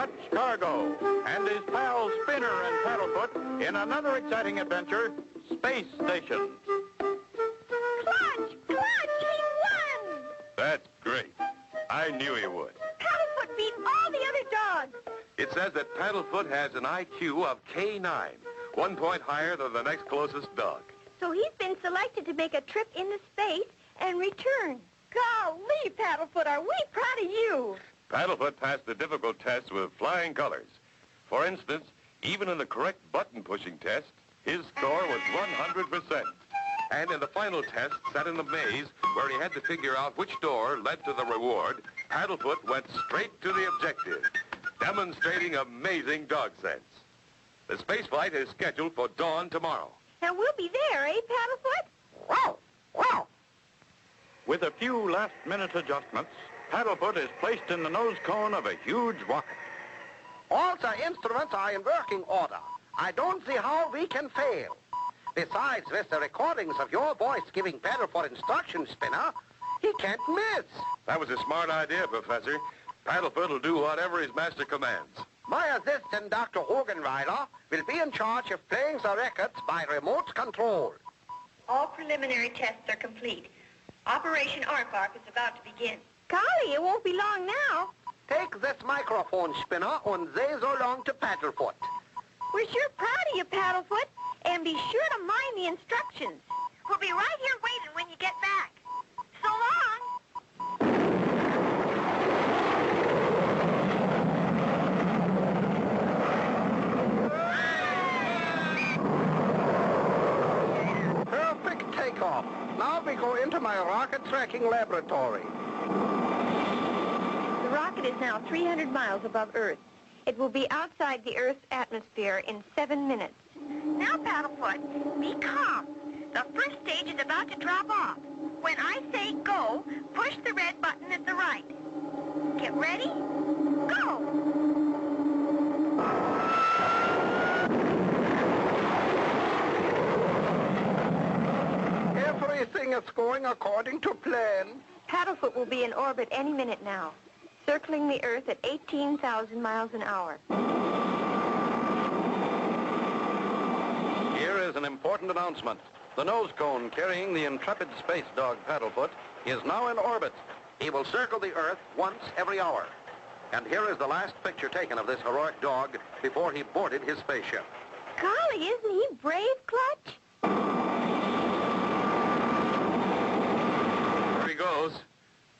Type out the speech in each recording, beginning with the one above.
Clutch Cargo and his pals Spinner and Paddlefoot in another exciting adventure, Space Station. Clutch! Clutch! He won! That's great. I knew he would. Paddlefoot beat all the other dogs. It says that Paddlefoot has an IQ of K9, 1 point higher than the next closest dog. So he's been selected to make a trip into space and return. Golly, Paddlefoot, are we proud of you? Paddlefoot passed the difficult test with flying colors. For instance, even in the correct button-pushing test, his score was 100%. And in the final test, set in the maze, where he had to figure out which door led to the reward, Paddlefoot went straight to the objective, demonstrating amazing dog sense. The space flight is scheduled for dawn tomorrow. And we'll be there, eh, Paddlefoot? Wow! Wow! With a few last-minute adjustments, Paddlefoot is placed in the nose cone of a huge rocket. All the instruments are in working order. I don't see how we can fail. Besides, with the recordings of your voice giving Paddlefoot instructions, Spinner, he can't miss. That was a smart idea, Professor. Paddlefoot will do whatever his master commands. My assistant, Dr. Hogenreiler, will be in charge of playing the records by remote control. All preliminary tests are complete. Operation Aardvark is about to begin. Golly, it won't be long now. Take this microphone, Spinner, and say so long to Paddlefoot. We're sure proud of you, Paddlefoot. And be sure to mind the instructions. We'll be right here waiting when you get back. So long. Perfect takeoff. Now we go into my rocket tracking laboratory. The rocket is now 300 miles above Earth. It will be outside the Earth's atmosphere in 7 minutes. Now, Paddlefoot, be calm. The first stage is about to drop off. When I say go, push the red button at the right. Get ready? Go! Everything is going according to plan. Paddlefoot will be in orbit any minute now, circling the Earth at 18,000 miles an hour. Here is an important announcement. The nose cone carrying the intrepid space dog Paddlefoot is now in orbit. He will circle the Earth once every hour. And here is the last picture taken of this heroic dog before he boarded his spaceship. Golly, isn't he brave, Clutch? There he goes,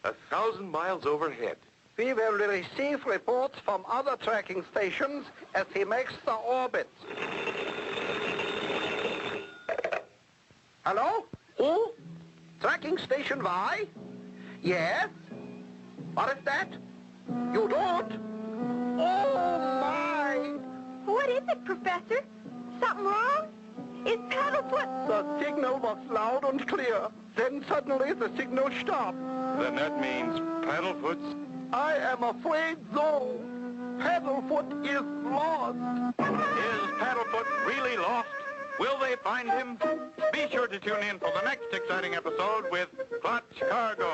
1,000 miles overhead. We will receive reports from other tracking stations as he makes the orbit. Hello? Who? Tracking station Y? Yes? What is that? You don't? Oh, my! What is it, Professor? Something wrong? Is Paddlefoot... The signal was loud and clear. Then suddenly the signal stopped. Then that means Paddlefoot's... I am afraid so. Paddlefoot is lost. Is Paddlefoot really lost? Will they find him? Be sure to tune in for the next exciting episode with Clutch Cargo.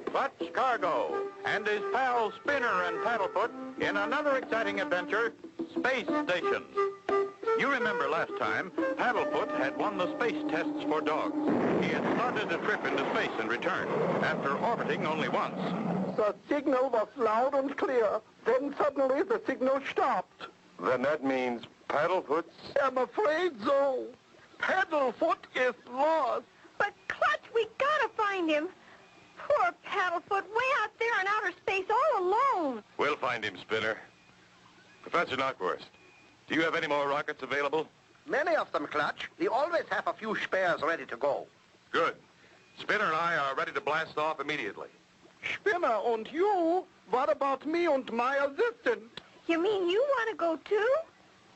Clutch Cargo and his pals Spinner and Paddlefoot in another exciting adventure, Space Station. You remember last time, Paddlefoot had won the space tests for dogs. He had started a trip into space and returned, after orbiting only once. The signal was loud and clear. Then suddenly the signal stopped. Then that means Paddlefoot's... I'm afraid so. Paddlefoot is lost. But, Clutch, we gotta find him. Poor Paddlefoot, way out there in outer space all alone. We'll find him, Spinner. Professor Knockwurst, do you have any more rockets available? Many of them, Clutch. We always have a few spares ready to go. Good. Spinner and I are ready to blast off immediately. Spinner and you? What about me and my assistant? You mean you want to go too?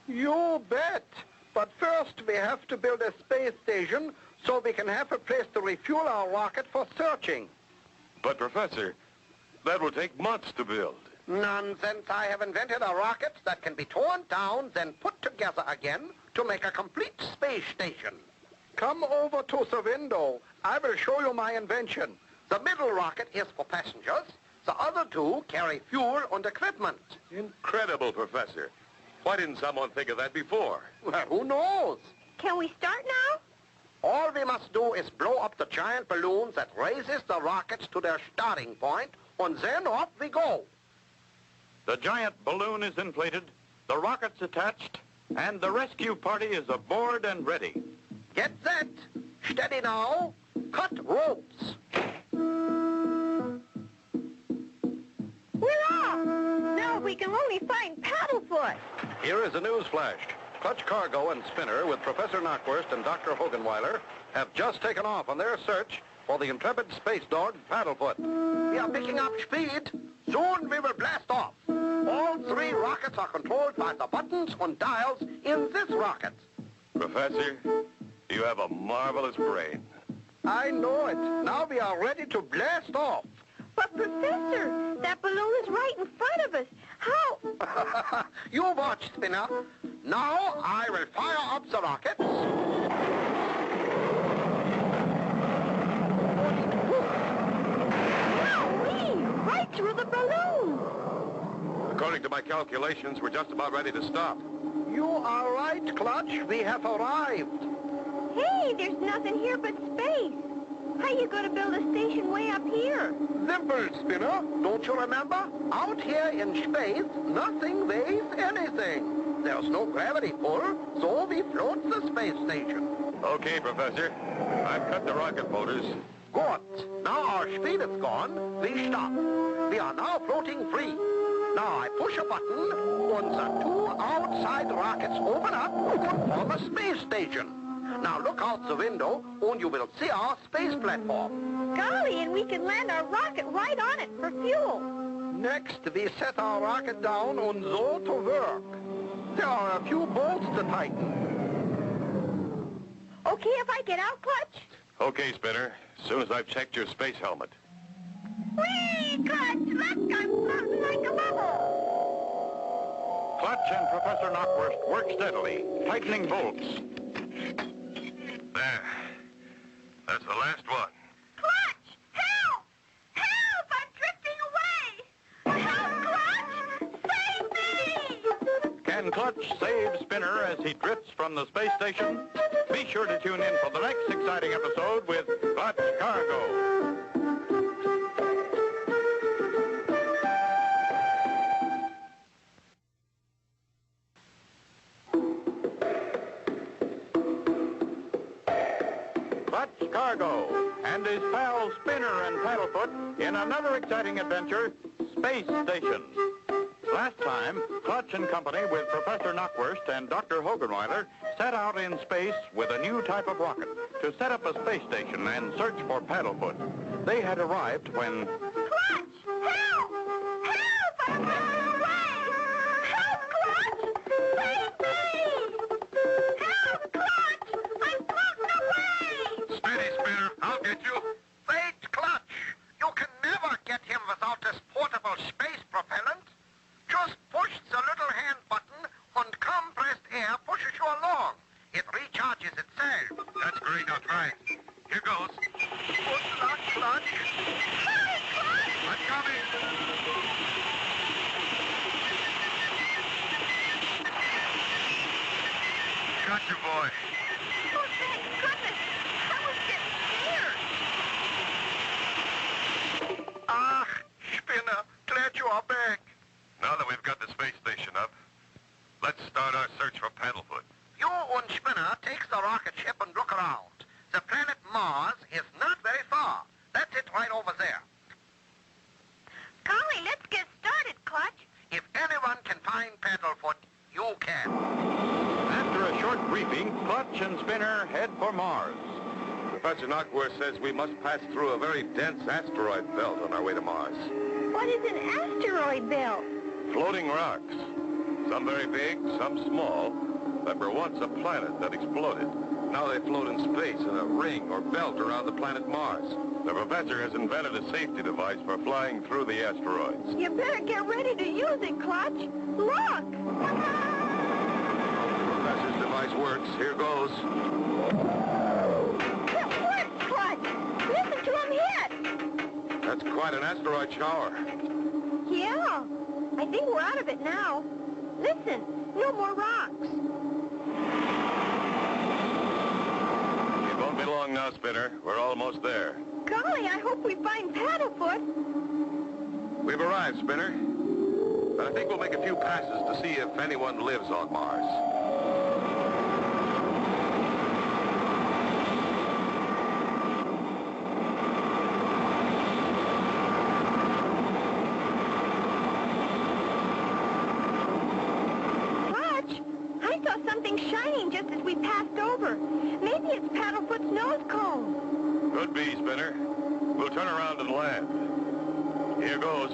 You bet. But first we have to build a space station so we can have a place to refuel our rocket for searching. But, Professor, that will take months to build. Nonsense. I have invented a rocket that can be torn down, then put together again to make a complete space station. Come over to the window. I will show you my invention. The middle rocket is for passengers. The other two carry fuel and equipment. Incredible, Professor. Why didn't someone think of that before? Well, who knows? Can we start now? All we must do is blow up the giant balloons that raises the rockets to their starting point, and then off we go. The giant balloon is inflated, the rocket's attached, and the rescue party is aboard and ready. Get set. Steady now. Cut ropes. We're off! Now if we can only find Paddlefoot. Here is a news flash. Clutch Cargo and Spinner with Professor Knockwurst and Dr. Hogenweiler have just taken off on their search for the intrepid space dog Paddlefoot. We are picking up speed. Soon we will blast off. All three rockets are controlled by the buttons and dials in this rocket. Professor, you have a marvelous brain. I know it. Now we are ready to blast off. But, Professor, that balloon is right in front of us. How? You watch, Spinner. Now I will fire up the rockets. Golly, right through the balloon. According to my calculations, we're just about ready to stop. You are right, Clutch. We have arrived. Hey, there's nothing here but space. How you going to build a station way up here? Simple, Spinner. Don't you remember? Out here in space, nothing weighs anything. There's no gravity pull, so we float the space station. Okay, Professor. I've cut the rocket motors. Good. Now our speed is gone, we stop. We are now floating free. Now I push a button, and the two outside rockets open up and form a space station. Now look out the window, and you will see our space platform. Golly, and we can land our rocket right on it for fuel. Next, we set our rocket down and go to work. There are a few bolts to tighten. Okay if I get out, Clutch? Okay, Spinner. As soon as I've checked your space helmet. Whee, Clutch, look, I'm floating like a bubble. Clutch and Professor Knockwurst work steadily, tightening bolts. There. That's the last one. Clutch! Help! Help! I'm drifting away! Help, Clutch! Save me! Can Clutch save Spinner as he drifts from the space station? Be sure to tune in for the next exciting episode with Clutch Cargo. Clutch Cargo and his pals Spinner and Paddlefoot in another exciting adventure, Space Station. Last time, Clutch and company with Professor Knockwurst and Dr. Hogenweiler set out in space with a new type of rocket to set up a space station and search for Paddlefoot. They had arrived when... Clutch! Help! Help! I'm floating away! Help, Clutch! Save me! Help, Clutch! I'm floating away! Steady, Spinner. I'll get you. Wait, Clutch. You can never get him without this portable space propellant. Just push the little hand button and compressed air pushes you along. It recharges itself. That's great. I'll try. Here goes. Good luck, Clutch. Hurry, Clutch! I'm coming. Got you, boy. Oh, thank goodness! I was getting scared! Ah, Spinner, glad you are back. Now that we've got the space station up, let's start our search for Paddlefoot. You and Spinner takes the rocket ship and look around. The planet Mars is not very far. That's it right over there. Golly, let's get started, Clutch. If anyone can find Paddlefoot, you can. After a short briefing, Clutch and Spinner head for Mars. Professor Knockwurst says we must pass through a very dense asteroid belt on our way to Mars. What is an asteroid belt? Floating rocks. Some very big, some small, that were once a planet that exploded. Now they float in space in a ring or belt around the planet Mars. The professor has invented a safety device for flying through the asteroids. You better get ready to use it, Clutch. Look! The professor's device works. works. Here goes. It worked, Clutch. Listen to him hit. That's quite an asteroid shower. Yeah. I think we're out of it now. Listen, no more rocks. It won't be long now, Spinner. We're almost there. Golly, I hope we find Paddlefoot. We've arrived, Spinner. But I think we'll make a few passes to see if anyone lives on Mars. Clutch, I saw something shining just as we passed over. Maybe it's Paddlefoot's nose cone. Could be, Spinner. We'll turn around and land. Here goes.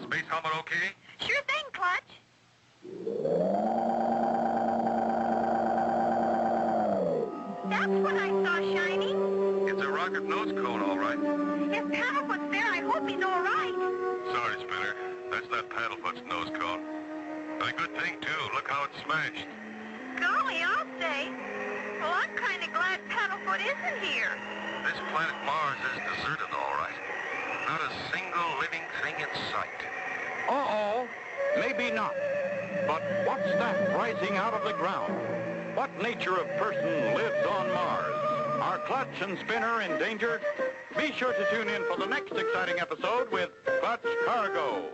Space helmet okay? Sure thing, Clutch. That's what I saw shining. It's a rocket nose cone, all right. If Paddlefoot's there, I hope he's all right. Sorry, Spinner. That's not Paddlefoot's nose cone. But a good thing, too. Look how it's smashed. Golly, I'll say. Well, I'm kind of glad Paddlefoot isn't here. This planet Mars is deserted, all right. Not a single living thing in sight. Uh-oh. Maybe not. But what's that rising out of the ground? What nature of person lives on Mars? Are Clutch and Spinner in danger? Be sure to tune in for the next exciting episode with Clutch Cargo.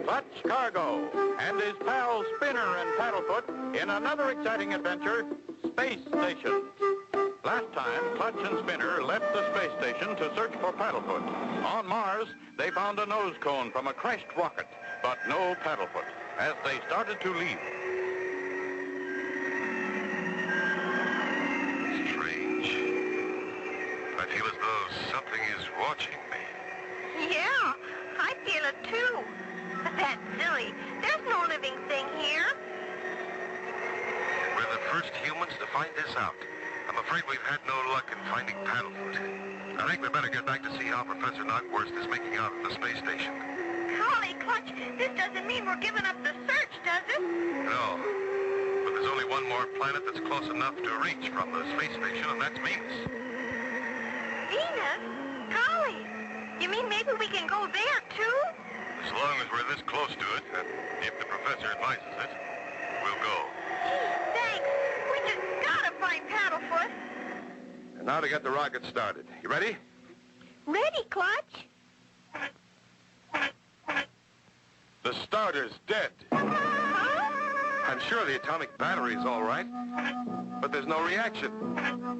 Clutch Cargo and his pals Spinner and Paddlefoot in another exciting adventure, Space Station. Last time, Clutch and Spinner left the space station to search for Paddlefoot. On Mars, they found a nose cone from a crashed rocket, but no Paddlefoot as they started to leave. Strange. I feel as though something is watching me. Yeah, I feel it too. That's silly. There's no living thing here. We're the first humans to find this out. I'm afraid we've had no luck in finding Paddlefoot. I think we better get back to see how Professor Knockwurst is making out at the space station. Golly, Clutch, this doesn't mean we're giving up the search, does it? No. But there's only one more planet that's close enough to reach from the space station, and that's Venus. Venus? Golly, you mean maybe we can go there, too? As long as we're this close to it, and if the professor advises it, we'll go. Gee, thanks. We just gotta find Paddlefoot. And now to get the rocket started. You ready? Ready, Clutch? The starter's dead. Huh? I'm sure the atomic battery's all right, but there's no reaction.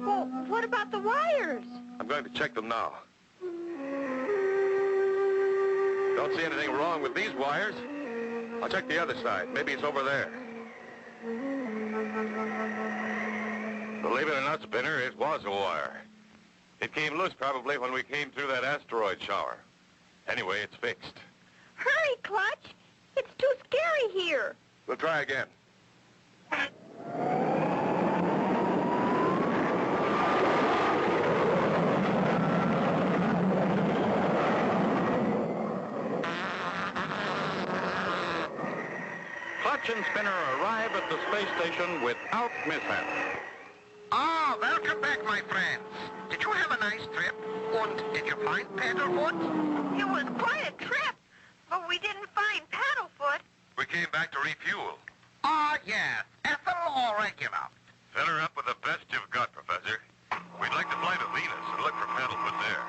Well, what about the wires? I'm going to check them now. Don't see anything wrong with these wires. I'll check the other side. Maybe it's over there. Believe it or not, Spinner, it was a wire. It came loose probably when we came through that asteroid shower. Anyway, it's fixed. Hurry, Clutch. It's too scary here. We'll try again. Clutch and Spinner arrive at the space station without mishap. Ah, welcome back, my friends. Did you have a nice trip? And did you find Paddlefoot? It was quite a trip, but we didn't find Paddlefoot. We came back to refuel. Ah, yes. Ethel or regular? Fill her up with the best you've got, Professor. We'd like to fly to Venus and look for Paddlefoot there.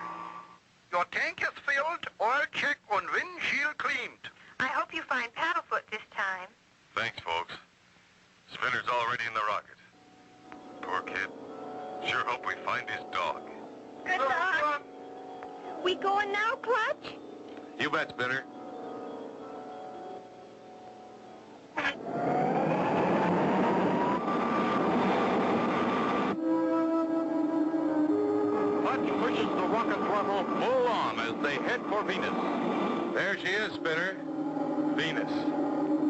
Your tank is filled, oil check and windshield cleaned. I hope you find Paddlefoot this time. Thanks, folks. Spinner's already in the rocket. Poor kid. Sure hope we find his dog. Good luck. We going now, Clutch? You bet, Spinner. Clutch pushes the rocket throttle full on as they head for Venus. There she is, Spinner. Venus.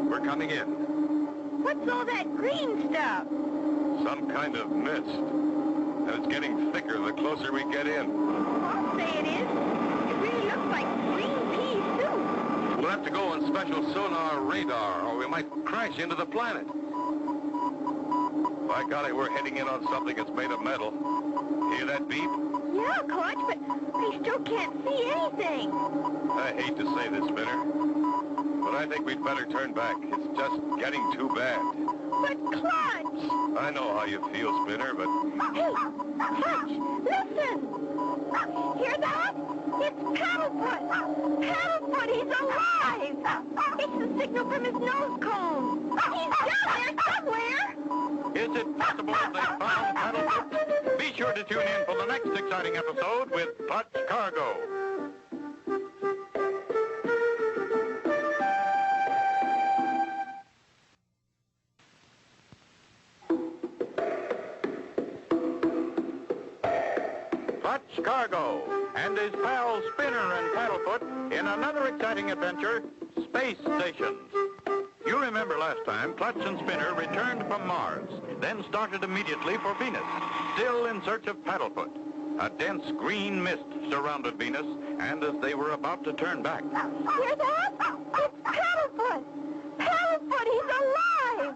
We're coming in. What's all that green stuff? Some kind of mist. And it's getting thicker the closer we get in. I'll say it is. It really looks like green pea soup. We'll have to go on special sonar radar, or we might crash into the planet. By golly, we're heading in on something that's made of metal. Hear that beep? Yeah, Clutch, but I still can't see anything. I hate to say this, Spinner, but I think we'd better turn back. It's just getting too bad. But Clutch! I know how you feel, Spinner, but... Hey, Clutch, listen! Hear that? It's Paddlefoot! Paddlefoot, he's alive! It's the signal from his nose cone! He's down there somewhere! Is it possible they found Paddlefoot? Be sure to tune in for the next exciting episode with Clutch Cargo. Clutch Cargo and his pals Spinner and Paddlefoot in another exciting adventure, Space Stations. You remember last time, Clutch and Spinner returned from Mars, then started immediately for Venus, still in search of Paddlefoot. A dense green mist surrounded Venus, and as they were about to turn back... Hear that? It's Paddlefoot! Paddlefoot, he's alive!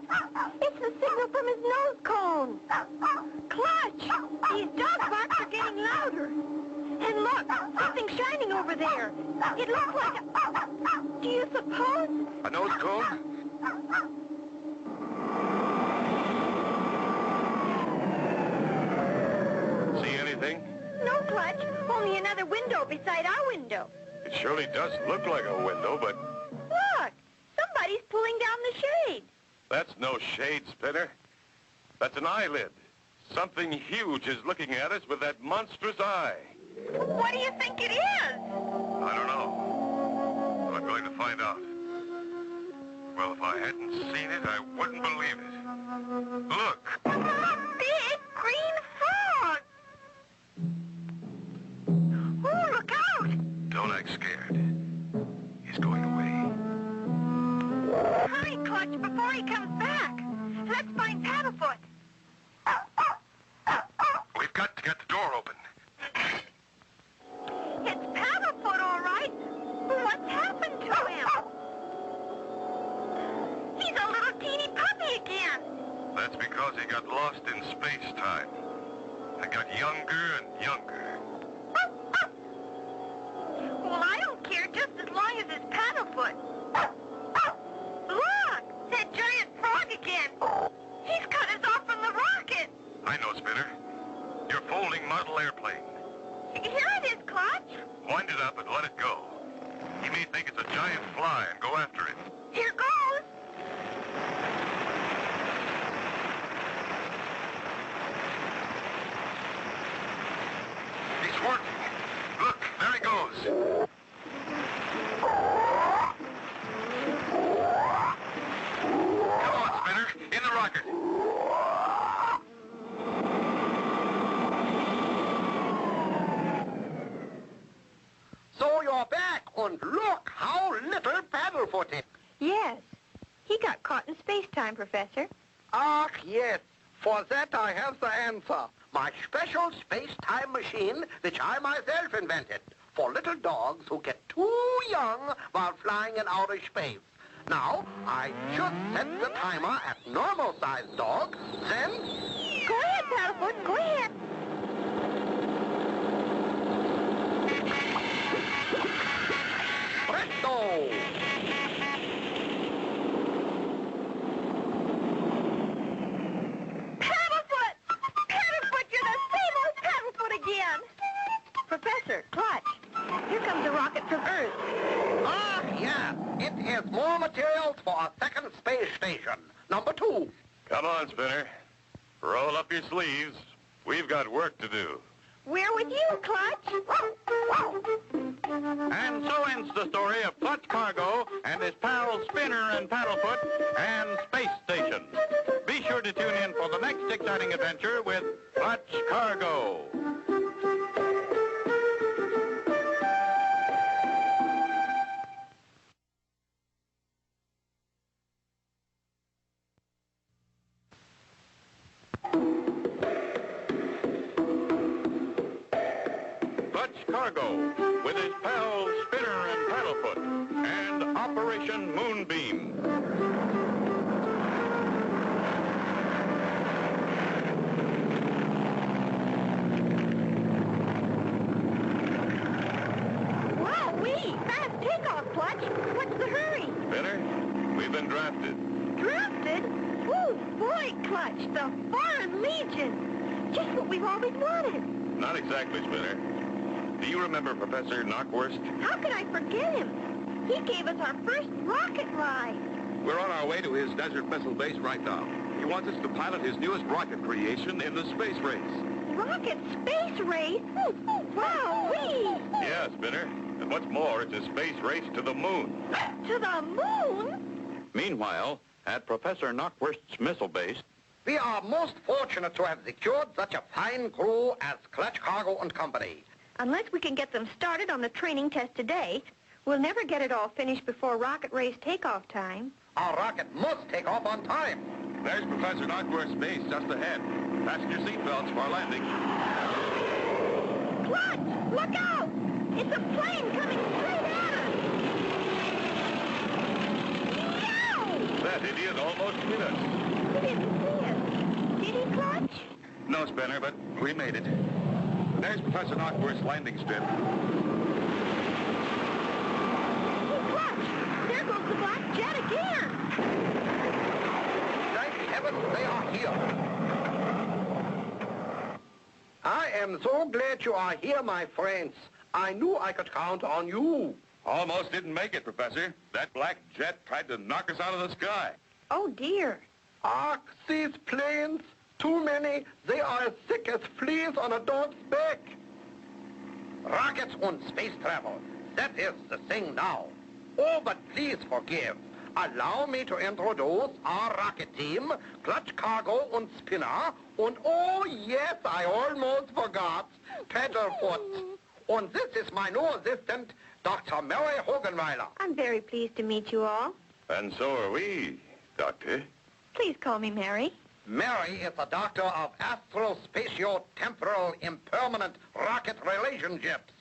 It's the signal from his nose cone! Clutch! These dog barks are getting louder! And look, something shining over there! It looks like a... Do you suppose? A nose cone? See anything? No, Clutch. Only another window beside our window. It surely does look like a window, but Look! Somebody's pulling down the shade. that's no shade, Spinner. That's an eyelid. Something huge is looking at us with that monstrous eye. What do you think it is? I don't know. But I'm going to find out. Well, if I hadn't seen it, I wouldn't believe it. Look! A big green frog. Oh, look out! Don't act scared. He's going away. Hurry, Clutch, before he comes back. Let's find Paddlefoot. We've got to get the door open. It's Paddlefoot, all right. But what's happened to him? He's a little teeny puppy again. That's because he got lost in space-time and got younger and younger. Well, I don't care just as long as it's Paddlefoot. Look, that giant frog again. He's cut us off from the rocket. I know, Spinner. Your folding model airplane. Here it is, Clutch. Wind it up and let it go. He may think it's a giant fly and go after it. Here goes. He's working. Look, there he goes. Come on, Spinner. In the rocket. So you're back, and look how little Paddlefoot is. Yes. He got caught in space-time, Professor. Ah, yes. For that I have the answer. My special space-time machine, which I myself invented, for little dogs who get too young while flying in outer space. Now, I just set the timer at normal-sized dogs, then... Go ahead, Paddlefoot. Go ahead. Presto! Paddlefoot! Paddlefoot, you're the same old Paddlefoot again! Professor, Clutch, here comes a rocket from Earth. Ah, yes. It is more materials for a second space station. Number 2. Come on, Spinner. Roll up your sleeves. We've got work to do. We're with you, Clutch. And so ends the story of Clutch Cargo and his pals Spinner and Paddlefoot and Space Station. Be sure to tune in for the next exciting adventure with Clutch Cargo. Cargo with his pals Spinner and Paddlefoot and Operation Moonbeam. Wowee! Fast takeoff, Clutch. What's the hurry? Spinner, we've been drafted. Drafted? Oh, boy, Clutch, the Foreign Legion. Just what we've always wanted. Not exactly, Spinner. Do you remember Professor Knockwurst? How could I forget him? He gave us our first rocket ride. We're on our way to his desert missile base right now. He wants us to pilot his newest rocket creation in the space race. Rocket space race? Wowee! Yeah, Spinner. And what's more, it's a space race to the moon. To the moon? Meanwhile, at Professor Knockwurst's missile base, We are most fortunate to have secured such a fine crew as Clutch Cargo and Company. Unless we can get them started on the training test today, we'll never get it all finished before rocket race takeoff time. Our rocket must take off on time. There's Professor Knockwurst's base just ahead. Fasten your seatbelts for our landing. Clutch! Look out! It's a plane coming straight at us! No! That idiot almost hit us. He didn't see us. Did he, Clutch? No, Spinner, but we made it. There's Professor Knockwurst's landing strip. Hey, Clutch! There goes the black jet again! Thank heaven they are here. I am so glad you are here, my friends. I knew I could count on you. Almost didn't make it, Professor. That black jet tried to knock us out of the sky. Oh, dear. Ah, these planes, too many. They are as thick as fleas on a dog's back. Rockets and space travel. That is the thing now. Oh, but please forgive. Allow me to introduce our rocket team, Clutch Cargo and Spinner, and oh, yes, I almost forgot, Paddlefoot. And this is my new assistant, Dr. Mary Hogenweiler. I'm very pleased to meet you all. And so are we, Doctor. Please call me Mary. Mary is the doctor of astro-spatio-temporal impermanent rocket relationships.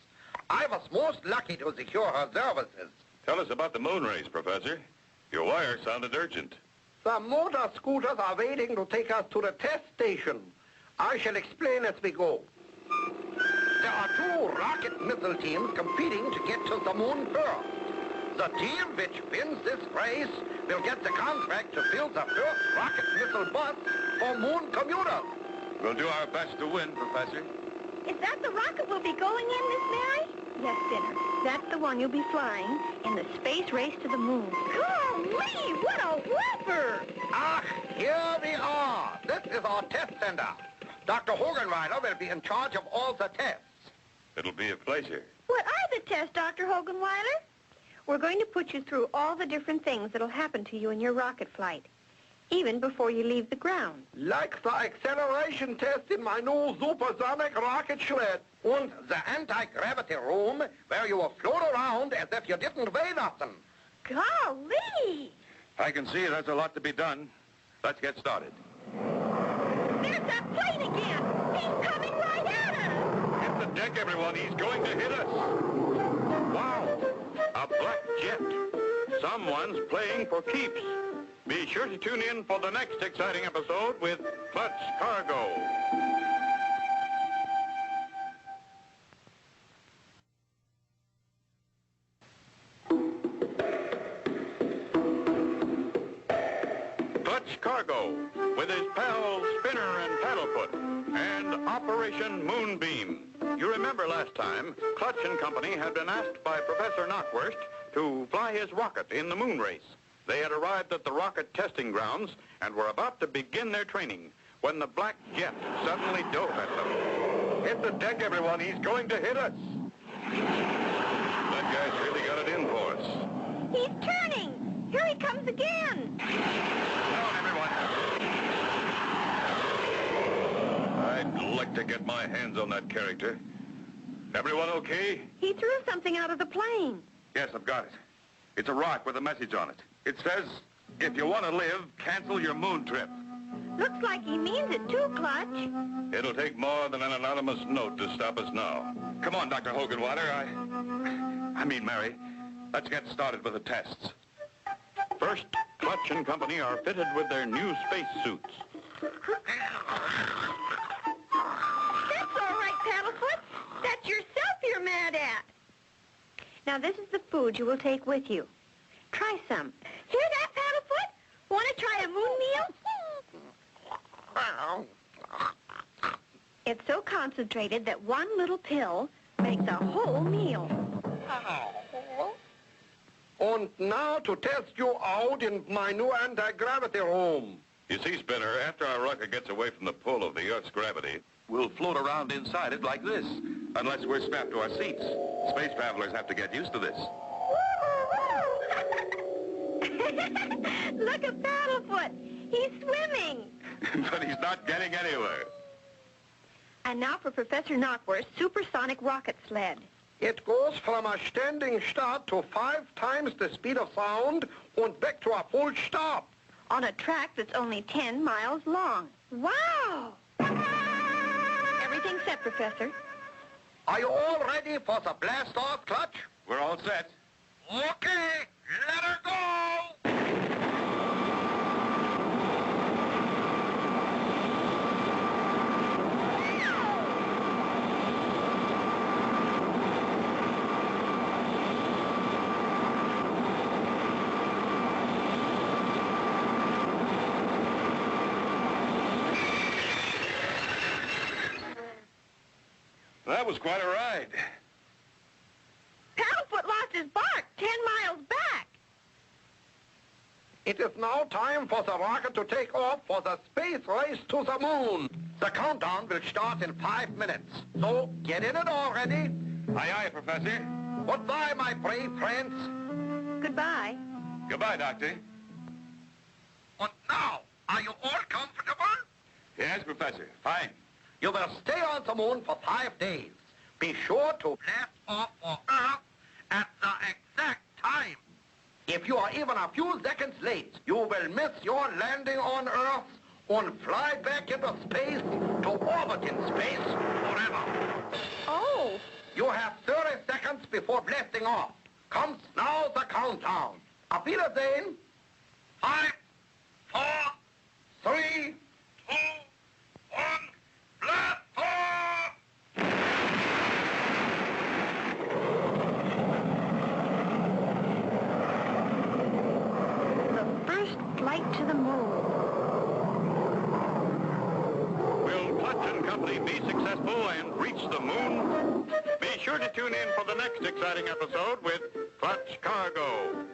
I was most lucky to secure her services. Tell us about the moon race, Professor. Your wire sounded urgent. The motor scooters are waiting to take us to the test station. I shall explain as we go. There are two rocket missile teams competing to get to the moon first. The team which wins this race will get the contract to build the first rocket missile bus for moon commuters. We'll do our best to win, Professor. Is that the rocket we'll be going in, Miss Mary? Yes, Spinner. That's the one you'll be flying in the space race to the moon. Golly, what a whopper! Ah, here we are. This is our test center. Dr. Hogenweiler will be in charge of all the tests. It'll be a pleasure. What are the tests, Dr. Hogenweiler? We're going to put you through all the different things that'll happen to you in your rocket flight, even before you leave the ground. Like the acceleration test in my new supersonic rocket sled. And the anti-gravity room where you will float around as if you didn't weigh nothing. Golly! I can see there's a lot to be done. Let's get started. There's that plane again! He's coming right at us! Hit the deck, everyone. He's going to hit us. wow, a black jet. Someone's playing for keeps. Be sure to tune in for the next exciting episode with Clutch Cargo. Clutch Cargo with his pals Spinner and Paddlefoot and Operation Moonbeam. You remember last time, Clutch and Company had been asked by Professor Knockwurst to fly his rocket in the moon race. They had arrived at the rocket testing grounds and were about to begin their training when the black jet suddenly dove at them. Hit the deck, everyone. He's going to hit us. That guy's really got it in for us. He's turning! Here he comes again! Down, everyone. I'd like to get my hands on that character. Everyone okay? He threw something out of the plane. Yes, I've got it. It's a rock with a message on it. It says, if you want to live, cancel your moon trip. Looks like he means it too, Clutch. It'll take more than an anonymous note to stop us now. Come on, Dr. Hoganwater. I mean, Mary, let's get started with the tests. First, Clutch and company are fitted with their new space suits. That's all right, Paddlefoot. That's yourself you're mad at. Now, this is the food you will take with you. Try some. Hear that, Paddlefoot? Want to try a moon meal? It's so concentrated that one little pill makes a whole meal. And now to test you out in my new anti-gravity room. You see, Spinner, after our rocket gets away from the pull of the Earth's gravity, we'll float around inside it like this, unless we're strapped to our seats. Space travelers have to get used to this. Look at Paddlefoot. He's swimming. But he's not getting anywhere. And now for Professor Knockworth's supersonic rocket sled. It goes from a standing start to 5 times the speed of sound and back to a full stop. On a track that's only 10 miles long. Wow! Everything's set, Professor. Are you all ready for the blast-off, Clutch? We're all set. Okay, let her go! That was quite a ride. Paddlefoot lost his bark 10 miles back. It is now time for the rocket to take off for the space race to the moon. The countdown will start in 5 minutes. So get in it already. Aye, aye, Professor. Goodbye, my brave friends. Goodbye. Goodbye, Doctor. And now, are you all comfortable? Yes, Professor. Fine. You will stay on the moon for 5 days. Be sure to blast off for Earth at the exact time. If you are even a few seconds late, you will miss your landing on Earth and fly back into space to orbit in space forever. Oh. You have 30 seconds before blasting off. Comes now the countdown. Auf Wiedersehen. 5, 4, 3, 2, 1. Blast off! The first flight to the moon. Will Clutch and company be successful and reach the moon? Be sure to tune in for the next exciting episode with Clutch Cargo.